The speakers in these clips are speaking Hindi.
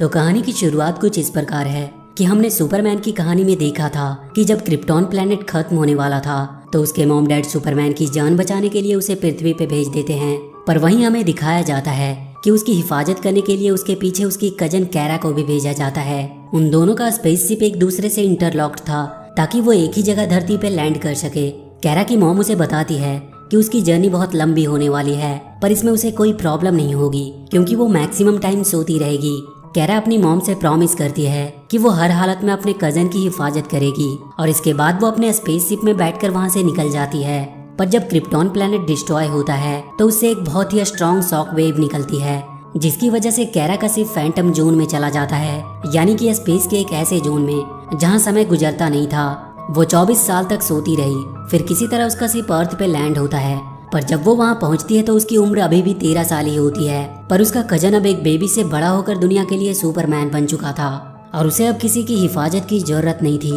तो कहानी की शुरुआत कुछ इस प्रकार है कि हमने सुपरमैन की कहानी में देखा था कि जब क्रिप्टॉन प्लेनेट खत्म होने वाला था तो उसके मॉम डैड सुपरमैन की जान बचाने के लिए उसे पृथ्वी पे भेज देते हैं। पर वहीं हमें दिखाया जाता है कि उसकी हिफाजत करने के लिए उसके पीछे उसकी कजन कैरा को भी भेजा जाता है। उन दोनों का स्पेसशिप एक दूसरे से इंटरलॉक्ड था ताकि वो एक ही जगह धरती पे लैंड कर सके। कैरा की मॉम उसे बताती है कि उसकी जर्नी बहुत लंबी होने वाली है, पर इसमें उसे कोई प्रॉब्लम नहीं होगी क्योंकि वो मैक्सिमम टाइम सोती रहेगी। कैरा अपनी मॉम से प्रॉमिस करती है कि वो हर हालत में अपने कजन की हिफाजत करेगी और इसके बाद वो अपने स्पेसशिप में बैठकर वहाँ से निकल जाती है। पर जब क्रिप्टॉन प्लेनेट डिस्ट्रॉय होता है तो उससे एक बहुत ही स्ट्रॉन्ग शॉक वेव निकलती है, जिसकी वजह से कैरा का सिर्फ फैंटम जोन में चला जाता है, यानी कि स्पेस के एक ऐसे जोन में जहाँ समय गुजरता नहीं था। वो 24 साल तक सोती रही, फिर किसी तरह उसका सिर्फ अर्थ पे लैंड होता है। पर जब वो वहाँ पहुँचती है तो उसकी उम्र अभी भी 13 साल ही होती है। पर उसका कजन अब एक बेबी से बड़ा होकर दुनिया के लिए सुपरमैन बन चुका था और उसे अब किसी की हिफाजत की जरूरत नहीं थी।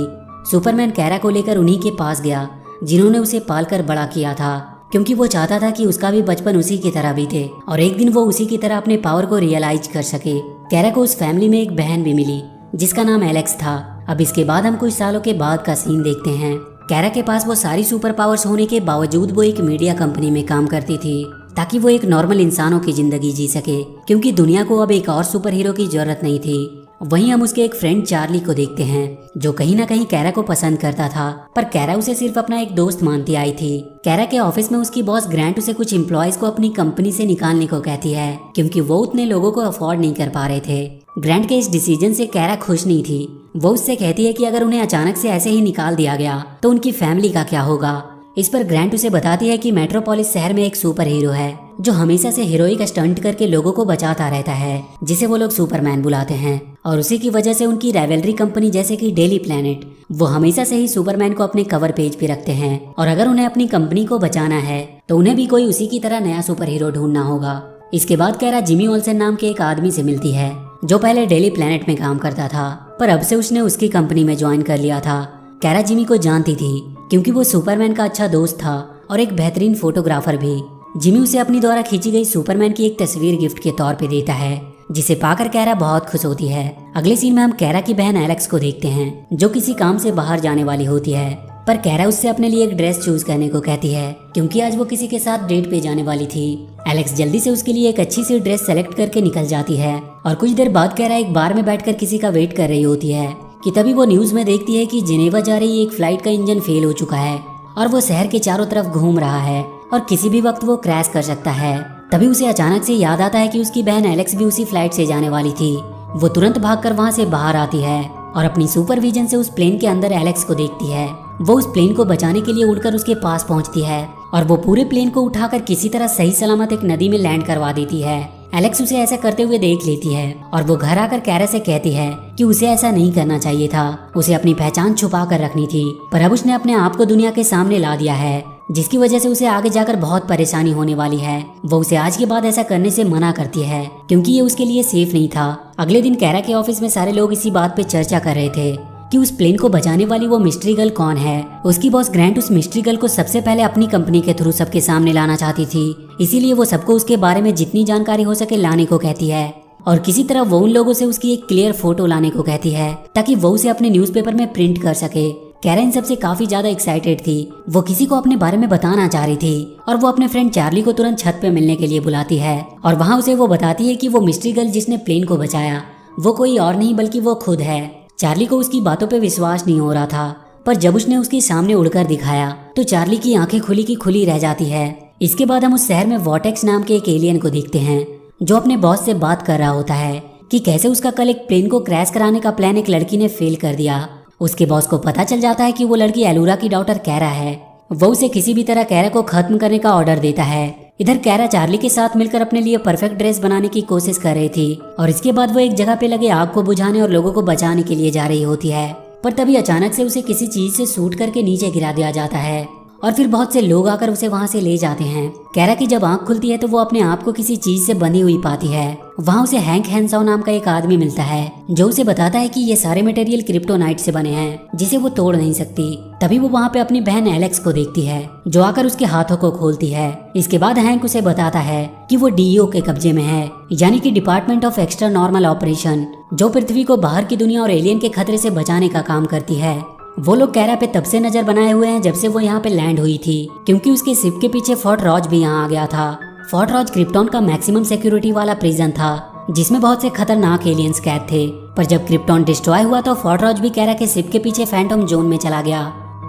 सुपरमैन कैरा को लेकर उन्हीं के पास गया जिन्होंने उसे पालकर बड़ा किया था, क्योंकि वो चाहता था कि उसका भी बचपन उसी की तरह बीते और एक दिन वो उसी की तरह अपने पावर को रियलाइज कर सके। कैरा को उस फैमिली में एक बहन भी मिली जिसका नाम एलेक्स था। अब इसके बाद हम कुछ सालों के बाद का सीन देखते हैं। कैरा के पास वो सारी सुपर पावर्स होने के बावजूद वो एक मीडिया कंपनी में काम करती थी ताकि वो एक नॉर्मल इंसानों की जिंदगी जी सके, क्योंकि दुनिया को अब एक और सुपर हीरो की जरूरत नहीं थी। वहीं हम उसके एक फ्रेंड चार्ली को देखते हैं जो कहीं ना कहीं कैरा को पसंद करता था, पर कैरा उसे सिर्फ अपना एक दोस्त मानती आई थी। कैरा के ऑफिस में उसकी बॉस ग्रांट उसे कुछ एम्प्लॉयज को अपनी कंपनी से निकालने को कहती है क्योंकि वो उतने लोगों को अफोर्ड नहीं कर पा रहे थे। ग्रांट के इस डिसीजन से कैरा खुश नहीं थी। वो उससे कहती है कि अगर उन्हें अचानक से ऐसे ही निकाल दिया गया तो उनकी फैमिली का क्या होगा। इस पर ग्रांट उसे बताती है कि मेट्रोपोलिस शहर में एक सुपर हीरो है जो हमेशा से हीरोइक स्टंट करके लोगों को बचाता रहता है, जिसे वो लोग सुपरमैन बुलाते हैं, और उसी की वजह से उनकी राइवलरी कंपनी जैसे कि डेली प्लेनेट वो हमेशा से ही सुपरमैन को अपने कवर पेज पे रखते हैं और अगर उन्हें अपनी कंपनी को बचाना है तो उन्हें भी कोई उसी की तरह नया सुपर हीरो ढूंढना होगा। इसके बाद कैरा जिमी ओल्सन नाम के एक आदमी से मिलती है जो पहले डेली प्लेनेट में काम करता था, पर अब से उसने उसकी कंपनी में ज्वाइन कर लिया था। कैरा जिमी को जानती थी क्योंकि वो सुपरमैन का अच्छा दोस्त था और एक बेहतरीन फोटोग्राफर भी। जिमी उसे अपनी द्वारा खींची गई सुपरमैन की एक तस्वीर गिफ्ट के तौर पे देता है, जिसे पाकर कैरा बहुत खुश होती है। अगले सीन में हम कैरा की बहन एलेक्स को देखते हैं जो किसी काम से बाहर जाने वाली होती है, पर कैरा उससे अपने लिए एक ड्रेस चूज करने को कहती है क्योंकि आज वो किसी के साथ डेट पे जाने वाली थी। एलेक्स जल्दी से उसके लिए एक अच्छी सी ड्रेस सेलेक्ट करके निकल जाती है और कुछ देर बाद कैरा एक बार में बैठकर किसी का वेट कर रही होती है कि तभी वो न्यूज में देखती है कि जिनेवा जा रही एक फ्लाइट का इंजन फेल हो चुका है और वो शहर के चारों तरफ घूम रहा है और किसी भी वक्त वो क्रैश कर सकता है। तभी उसे अचानक से याद आता है कि उसकी बहन एलेक्स भी उसी फ्लाइट से जाने वाली थी। वो तुरंत भागकर वहाँ से बाहर आती है और अपनी सुपरविजन से उस प्लेन के अंदर एलेक्स को देखती है। वो उस प्लेन को बचाने के लिए उड़कर उसके पास पहुँचती है और वो पूरे प्लेन को उठाकर किसी तरह सही सलामत एक नदी में लैंड करवा देती है। एलेक्स उसे ऐसा करते हुए देख लेती है और वो घर आकर कैरा से कहती है कि उसे ऐसा नहीं करना चाहिए था, उसे अपनी पहचान छुपा कर रखनी थी, पर अब उसने अपने आप को दुनिया के सामने ला दिया है जिसकी वजह से उसे आगे जाकर बहुत परेशानी होने वाली है। वो उसे आज के बाद ऐसा करने से मना करती है क्योंकि ये उसके लिए सेफ नहीं था। अगले दिन कैरा के ऑफिस में सारे लोग इसी बात पे चर्चा कर रहे थे कि उस प्लेन को बचाने वाली वो मिस्ट्री गर्ल कौन है। उसकी बॉस ग्रांट उस मिस्ट्री गर्ल को सबसे पहले अपनी कंपनी के थ्रू सबके सामने लाना चाहती थी, इसीलिए वो सबको उसके बारे में जितनी जानकारी हो सके लाने को कहती है और किसी तरह वो उन लोगों से उसकी एक क्लियर फोटो लाने को कहती है ताकि वो उसे अपने न्यूज़पेपर में प्रिंट कर सके। कैरा इन सबसे काफी ज्यादा एक्साइटेड थी। वो किसी को अपने बारे में बताना चाह रही थी और वो अपने फ्रेंड चार्ली को तुरंत छत पे मिलने के लिए बुलाती है और वहाँ उसे वो बताती है कि वो मिस्ट्री गर्ल जिसने प्लेन को बचाया वो कोई और नहीं बल्कि वो खुद है। चार्ली को उसकी बातों पे विश्वास नहीं हो रहा था, पर जब उसने उसके सामने उड़कर दिखाया तो चार्ली की आंखें खुली की खुली रह जाती है। इसके बाद हम उस शहर में वॉटेक्स नाम के एक एलियन को देखते हैं जो अपने बॉस से बात कर रहा होता है कि कैसे उसका कल एक प्लेन को क्रैश कराने का प्लान एक लड़की ने फेल कर दिया। उसके बॉस को पता चल जाता है कि वो लड़की एलूरा की डॉटर कैरा है। वो उसे किसी भी तरह कैरा को खत्म करने का ऑर्डर देता है। इधर कैरा चार्ली के साथ मिलकर अपने लिए परफेक्ट ड्रेस बनाने की कोशिश कर रही थी और इसके बाद वो एक जगह पे लगे आग को बुझाने और लोगों को बचाने के लिए जा रही होती है, पर तभी अचानक से उसे किसी चीज से शूट करके नीचे गिरा दिया जाता है और फिर बहुत से लोग आकर उसे वहाँ से ले जाते हैं। कैरा की जब आंख खुलती है तो वो अपने आप को किसी चीज से बंधी हुई पाती है। वहाँ उसे हैंक हैंसाओ नाम का एक आदमी मिलता है जो उसे बताता है कि ये सारे मटेरियल क्रिप्टोनाइट से बने हैं जिसे वो तोड़ नहीं सकती। तभी वो वहाँ पे अपनी बहन एलेक्स को देखती है जो आकर उसके हाथों को खोलती है। इसके बाद हैंक उसे बताता है कि वो डीईओ के कब्जे में है, यानी कि department of extra normal operation, जो पृथ्वी को बाहर की दुनिया और एलियन के खतरे से बचाने का काम करती है। वो लोग कैरा पे तब से नजर बनाए हुए हैं जब से वो यहाँ पे लैंड हुई थी, क्योंकि उसके शिप के पीछे फोर्ट रॉज भी यहाँ आ गया था। फोर्ट रॉज क्रिप्टॉन का मैक्सिमम सिक्योरिटी वाला प्रिजन था, जिसमें बहुत से खतरनाक एलियंस कैद थे। पर जब क्रिप्टॉन डिस्ट्रॉय हुआ तो फोर्ट रॉज भी कैरा के शिप के पीछे फैंटम जोन में चला गया,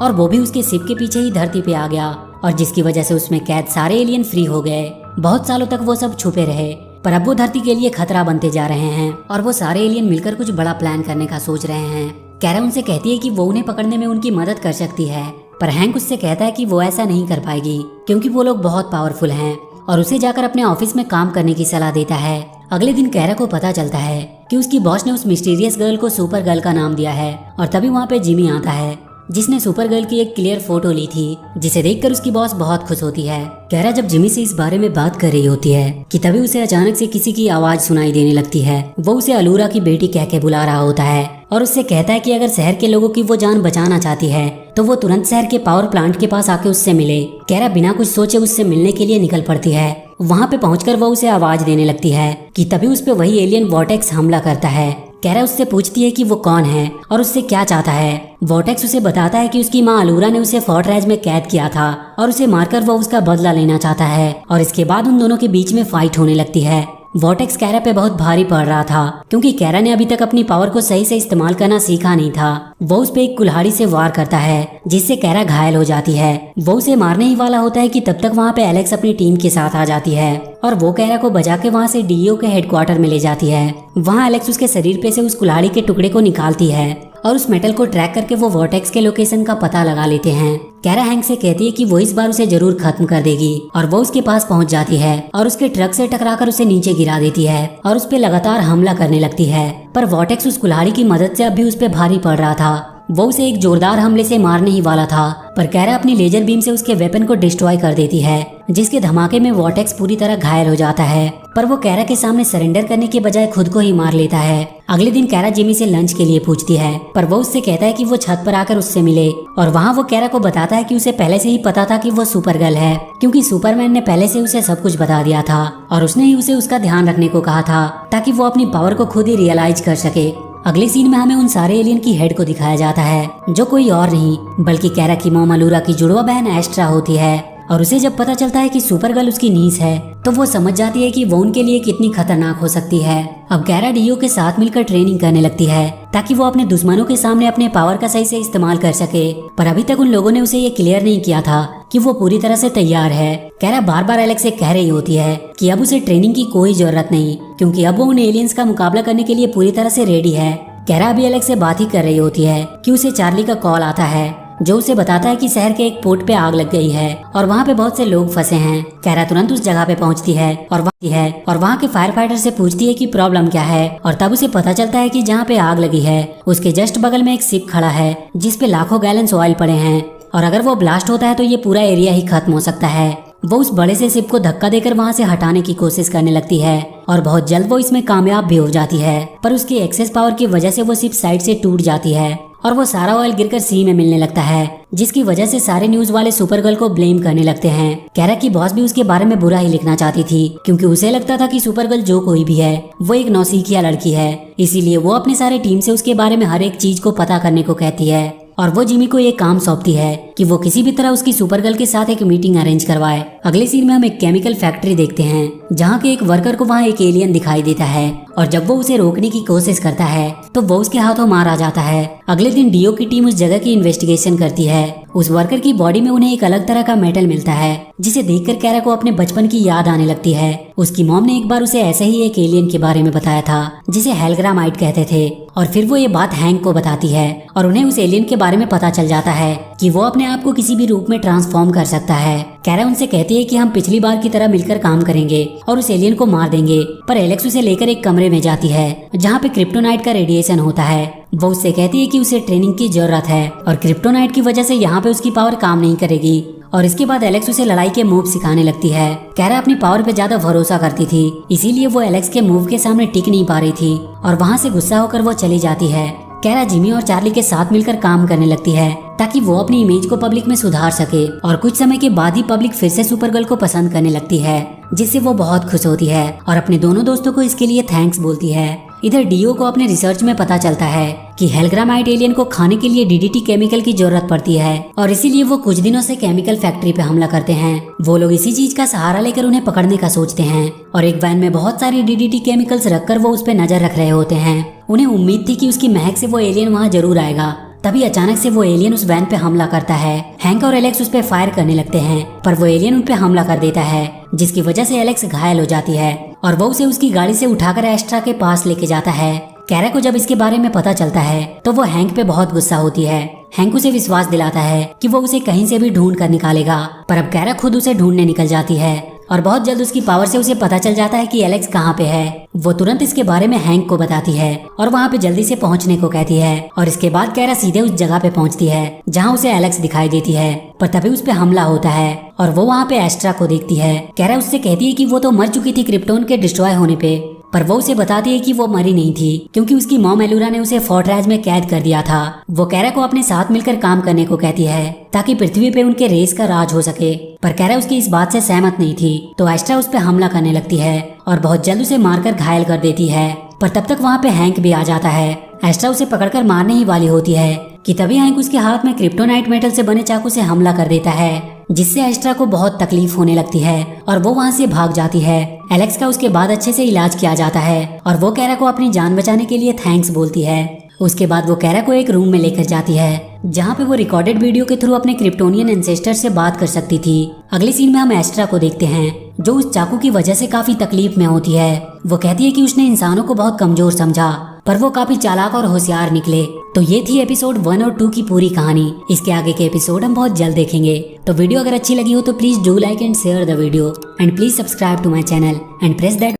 और वो भी उसके शिप के पीछे ही धरती पे आ गया, और जिसकी वजह से उसमें कैद सारे एलियन फ्री हो गए। बहुत सालों तक वो सब छुपे रहे, पर अब वो धरती के लिए खतरा बनते जा रहे हैं, और वो सारे एलियन मिलकर कुछ बड़ा प्लान करने का सोच रहे हैं। कैरा उनसे कहती है कि वो उन्हें पकड़ने में उनकी मदद कर सकती है, पर हैंक उससे कहता है कि वो ऐसा नहीं कर पाएगी, क्योंकि वो लोग बहुत पावरफुल हैं, और उसे जाकर अपने ऑफिस में काम करने की सलाह देता है। अगले दिन कैरा को पता चलता है कि उसकी बॉस ने उस मिस्टीरियस गर्ल को सुपर गर्ल का नाम दिया है, और तभी वहाँ पे जिमी आता है, जिसने सुपर गर्ल की एक क्लियर फोटो ली थी, जिसे देखकर उसकी बॉस बहुत खुश होती है। कैरा जब जिमी से इस बारे में बात कर रही होती है कि तभी उसे अचानक से किसी की आवाज सुनाई देने लगती है। वो उसे अलूरा की बेटी कह के बुला रहा होता है, और उससे कहता है कि अगर शहर के लोगों की वो जान बचाना चाहती है तो वो तुरंत शहर के पावर प्लांट के पास आके उससे मिले। कैरा बिना कुछ सोचे उससे मिलने के लिए निकल पड़ती है। वहाँ पे पहुंचकर वो उसे आवाज देने लगती है कि तभी उस पे वही एलियन वॉर्टेक्स हमला करता है। कैरा उससे पूछती है कि वो कौन है और उससे क्या चाहता है। वॉर्टेक्स उसे बताता है कि उसकी माँ अलूरा ने उसे फोर्ट रेज में कैद किया था, और उसे मारकर वो उसका बदला लेना चाहता है, और इसके बाद उन दोनों के बीच में फाइट होने लगती है। वॉर्टेक्स कैरा पे बहुत भारी पड़ रहा था, क्योंकि कैरा ने अभी तक अपनी पावर को सही से इस्तेमाल करना सीखा नहीं था। वो उस पे एक कुल्हाड़ी से वार करता है, जिससे कैरा घायल हो जाती है। वो उसे मारने ही वाला होता है कि तब तक वहाँ पे एलेक्स अपनी टीम के साथ आ जाती है, और वो कैरा को बचा के वहाँ से डीईओ के हेडक्वार्टर में ले जाती है। वहाँ एलेक्स उसके शरीर पे से उस कुल्हाड़ी के टुकड़े को निकालती है, और उस मेटल को ट्रैक करके वो वॉर्टेक्स के लोकेशन का पता लगा लेते हैं। कैरा हैंक से कहती है कि वो इस बार उसे जरूर खत्म कर देगी, और वो उसके पास पहुंच जाती है और उसके ट्रक से टकराकर उसे नीचे गिरा देती है, और उस पे लगातार हमला करने लगती है। पर वॉर्टेक्स उस कुल्हाड़ी की मदद से अब भी उस पे भारी पड़ रहा था। वो उसे एक जोरदार हमले से मारने ही वाला था, पर कैरा अपनी लेजर बीम से उसके वेपन को डिस्ट्रॉय कर देती है, जिसके धमाके में वॉर्टेक्स पूरी तरह घायल हो जाता है। पर वो कैरा के सामने सरेंडर करने के बजाय खुद को ही मार लेता है। अगले दिन कैरा जिमी से लंच के लिए पूछती है, पर वो उससे कहता है कि वो छत पर आकर उससे मिले, और वहाँ वो कैरा को बताता है कि उसे पहले से ही पता था कि वो सुपर गर्ल है, क्योंकि सुपरमैन ने पहले से उसे सब कुछ बता दिया था, और उसने ही उसे उसका ध्यान रखने को कहा था, ताकि वो अपनी पावर को खुद ही रियलाइज कर सके। अगले सीन में हमें उन सारे एलियन की हेड को दिखाया जाता है, जो कोई और नहीं बल्कि कैरा की मॉम अलूरा की जुड़वा बहन एस्ट्रा होती है। और उसे जब पता चलता है कि सुपर गर्ल उसकी नीस है, तो वो समझ जाती है कि वो उनके लिए कितनी खतरनाक हो सकती है। अब कैरा डीओ के साथ मिलकर ट्रेनिंग करने लगती है, ताकि वो अपने दुश्मनों के सामने अपने पावर का सही से इस्तेमाल कर सके। पर अभी तक उन लोगों ने उसे ये क्लियर नहीं किया था कि वो पूरी तरह से तैयार है। कैरा बार बार एलेक्स से कह रही होती है कि अब उसे ट्रेनिंग की कोई जरूरत नहीं, क्योंकि अब वो उन एलियंस का मुकाबला करने के लिए पूरी तरह से रेडी है। कैरा अभी एलेक्स से बात ही कर रही होती है कि उसे चार्ली का कॉल आता है, जो उसे बताता है कि शहर के एक पोर्ट पे आग लग गई है, और वहाँ पे बहुत से लोग फंसे हैं। कैरा तुरंत उस जगह पे पहुँचती है और वहाँ के फायर फाइटर से पूछती है कि प्रॉब्लम क्या है, और तब उसे पता चलता है कि जहाँ पे आग लगी है उसके जस्ट बगल में एक शिप खड़ा है, जिसपे लाखों गैलन ऑयल पड़े हैं, और अगर वो ब्लास्ट होता है तो ये पूरा एरिया ही खत्म हो सकता है। वो उस बड़े से शिप को धक्का देकर वहाँ से हटाने की कोशिश करने लगती है, और बहुत जल्द वो इसमें कामयाब भी हो जाती है। पर उसकी एक्सेस पावर की वजह से वो शिप साइड से टूट जाती है, और वो सारा ऑयल गिरकर सी में मिलने लगता है, जिसकी वजह से सारे न्यूज वाले सुपर गर्ल को ब्लेम करने लगते हैं। कैरा की बॉस भी उसके बारे में बुरा ही लिखना चाहती थी, क्योंकि उसे लगता था कि सुपर गर्ल जो कोई भी है वो एक नौसिखिया लड़की है, इसीलिए वो अपने सारे टीम से उसके बारे में हर एक चीज को पता करने को कहती है। और वो जिमी को ये काम सौंपती है कि वो किसी भी तरह उसकी सुपर गर्ल के साथ एक मीटिंग अरेंज करवाए। अगले सीन में हम एक केमिकल फैक्ट्री देखते हैं, जहाँ के एक वर्कर को वहाँ एक एलियन दिखाई देता है, और जब वो उसे रोकने की कोशिश करता है तो वो उसके हाथों मारा जाता है। अगले दिन डीओ की टीम उस जगह की इन्वेस्टिगेशन करती है। उस वर्कर की बॉडी में उन्हें एक अलग तरह का मेटल मिलता है, जिसे देखकर कैरा को अपने बचपन की याद आने लगती है। उसकी मॉम ने एक बार उसे ऐसे ही एक एलियन के बारे में बताया था, जिसे हेलग्रामाइट कहते थे, और फिर वो ये बात हैंक को बताती है, और उन्हें उस एलियन के बारे में पता चल जाता है कि वो अपने आप को किसी भी रूप में ट्रांसफॉर्म कर सकता है। कैरा उनसे कहती है कि हम पिछली बार की तरह मिलकर काम करेंगे और उस एलियन को मार देंगे। पर एलेक्स उसे लेकर एक कमरे में जाती है, जहाँ पे क्रिप्टोनाइट का रेडिएशन होता है। वो उससे कहती है कि उसे ट्रेनिंग की जरूरत है, और क्रिप्टोनाइट की वजह से यहाँ पे उसकी पावर काम नहीं करेगी। और इसके बाद एलेक्स उसे लड़ाई के मूव सिखाने लगती है। कैरा अपनी पावर पे ज्यादा भरोसा करती थी, इसीलिए वो एलेक्स के मूव के सामने टिक नहीं पा रही थी, और वहाँ से गुस्सा होकर वो चली जाती है। कैरा जिमी और चार्ली के साथ मिलकर काम करने लगती है, ताकि वो अपनी इमेज को पब्लिक में सुधार सके, और कुछ समय के बाद ही पब्लिक फिर से सुपर गर्ल को पसंद करने लगती है, जिससे वो बहुत खुश होती है और अपने दोनों दोस्तों को इसके लिए थैंक्स बोलती है। इधर डीओ को अपने रिसर्च में पता चलता है कि हेलग्रामाइट एलियन को खाने के लिए डीडीटी केमिकल की जरूरत पड़ती है और इसीलिए वो कुछ दिनों से केमिकल फैक्ट्री पे हमला करते हैं। वो लोग इसी चीज का सहारा लेकर उन्हें पकड़ने का सोचते हैं और एक वैन में बहुत सारी डीडीटी केमिकल्स रखकर वो उस पे नजर रख रहे होते हैं। उन्हें उम्मीद थी कि उसकी महक से वो एलियन वहाँ जरूर आएगा। तभी अचानक से वो एलियन उस वैन पे हमला करता है। हैंक और एलेक्स उस पे फायर करने लगते हैं पर वो एलियन उन पे हमला कर देता है, जिसकी वजह से एलेक्स घायल हो जाती है और वो उसे उसकी गाड़ी से उठाकर एस्ट्रा के पास लेके जाता है। कैरा को जब इसके बारे में पता चलता है तो वो हैंक पे बहुत गुस्सा होती है। हैंक उसे विश्वास दिलाता है कि वो उसे कहीं से भी ढूंढ कर निकालेगा, पर अब कैरा खुद उसे ढूंढने निकल जाती है और बहुत जल्द उसकी पावर से उसे पता चल जाता है कि एलेक्स कहाँ पे है। वो तुरंत इसके बारे में हैंक को बताती है और वहाँ पे जल्दी से पहुँचने को कहती है और इसके बाद कैरा सीधे उस जगह पे पहुँचती है जहाँ उसे एलेक्स दिखाई देती है, पर तभी उस पे हमला होता है और वो वहाँ पे एस्ट्रा को देखती है। कैरा उससे कहती है कि वो तो मर चुकी थी क्रिप्टोन के डिस्ट्रॉय होने पे, पर वो उसे बताती है कि वो मरी नहीं थी क्योंकि उसकी मॉम एलुरा ने उसे फोर्टरेज में कैद कर दिया था। वो कैरा को अपने साथ मिलकर काम करने को कहती है ताकि पृथ्वी पे उनके रेस का राज हो सके, पर कैरा उसकी इस बात से सहमत नहीं थी तो एस्ट्रा उस पे हमला करने लगती है और बहुत जल्द उसे मारकर घायल कर देती है। पर तब तक वहाँ पे हैंक भी आ जाता है। एस्ट्रा उसे पकड़कर मारने ही वाली होती है कि तभी हैंक उसके हाथ में क्रिप्टोनाइट मेटल से बने चाकू से हमला कर देता है, जिससे एस्ट्रा को बहुत तकलीफ होने लगती है और वो वहाँ से भाग जाती है। एलेक्स का उसके बाद अच्छे से इलाज किया जाता है और वो कैरा को अपनी जान बचाने के लिए थैंक्स बोलती है। उसके बाद वो कैरा को एक रूम में लेकर जाती है जहाँ पे वो रिकॉर्डेड वीडियो के थ्रू अपने क्रिप्टोनियन एंसेस्टर से बात कर सकती थी। अगले सीन में हम एस्ट्रा को देखते हैं जो उस चाकू की वजह से काफी तकलीफ में होती है। वो कहती है कि उसने इंसानों को बहुत कमजोर समझा पर वो काफी चालाक और होशियार निकले। तो ये थी एपिसोड 1 और 2 की पूरी कहानी। इसके आगे के एपिसोड हम बहुत जल्द देखेंगे। तो वीडियो अगर अच्छी लगी हो तो please do like and share the video and please subscribe to my channel and press that